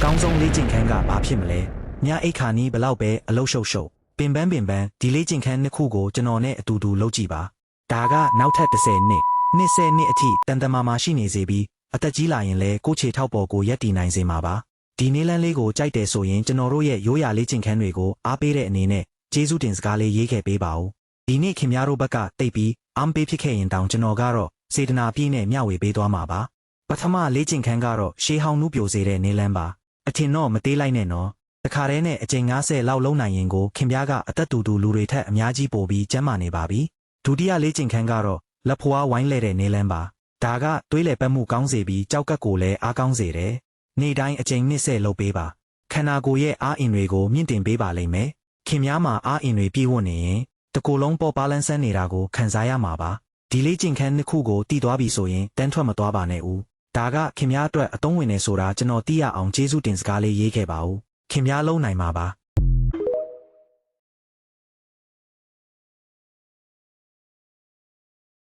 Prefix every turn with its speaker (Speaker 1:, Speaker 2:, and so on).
Speaker 1: ကောင်းဆုံးလေ့ကျင့်ခန်းကဘာဖြစ်မလဲညအိတ်ခါနီးဘလောက်ပဲအလုရှုပ်ရှုပ်ပင်ပန်းဒီလေ့ကျင့်ခန်းနှစ်ခုကိုကျွန်တော်နဲ့အတူတူလုပ်ကြည့်ပါဒါကနောက်ထပ်10နှစ်20နှစ်အထိတန်တမာရှိနေစေပြီးအသက်ကြီးလာရင်လည်းကိုယ့်ခြေထောက်ပေါ်ကိုရက်တည်နိုင်စေမှာပါဒီနည်းလမ်းလေးကိုကြိုက်တယ်ဆိုရင်ကျွန်တော်တို့ရဲ့ရိုးရာလေ့ကျင့်ခန်းတွေကိုအားပေးတဲ့အနေနဲ့ကျေးဇူးတင်စကားလေးရေးခဲ့ပေးပါဦးဒီနေ့ခင်ဗျားတို့ဘက်ကတိတ်ပြီးအားပေးဖြစ်ခဲ့ရင်တောင်ကျွန်တော်ကတော့စေတနာပြည့်နဲ့မျှဝေပေးသွားမှာပါပထမလေ့ကျင့်ခန်းကတော့ရှေးဟောင်းနှုပြိုစေတဲ့နည်းလမ်းပါအထင်တော့မသေးလိုက်နဲ့နော်တခါတည်းနဲ့အချိန်90လောက်လုံးနိုင်ရင်ကိုခင်ဗျားကအသက်တူလူတွေထက်အများကြီးပိုပြီးကျန်းမာနေပါပြီဒုတိယလေ့ကျင့်ခန်းကတော့လက်ဖွားဝိုင်းလဲတဲ့နည်းလမ်းပါဒါကတွေးလည်ပတ်မှုကောင်းစေပြီးကြောက်ကပ်ကိုလည်းအားကောင်းစေတယ်နေ့တိုင်းအချိန်20လုပ်ပေးပါခန္ဓာကိုယ်ရဲ့အားအင်တွေကိုမြင့်တင်ပေးပါလိမ့်မယ်ခင်ဗျားမှာအားအင်တွေပြည့်ဝနေရင်တကိုယ်လုံးပေါ်ပါလန်းဆန်းနေတာကိုခံစားရမှာပါဒီလေ့ကျင့်ခန်းနှစ်ခုကိုတည်သွားပြီဆိုရင်တန်းထွက်မသွားပါနဲ့ဦးဒါကခင်ဗျားအတွက်အသုံးဝင်နေဆိုတာကျွန်တော်သိရအောင်ကျေးဇူးတင်စကားလေးရေးခဲ့ပါဦးခင်ဗျားလုံးနိုင်မှာပါ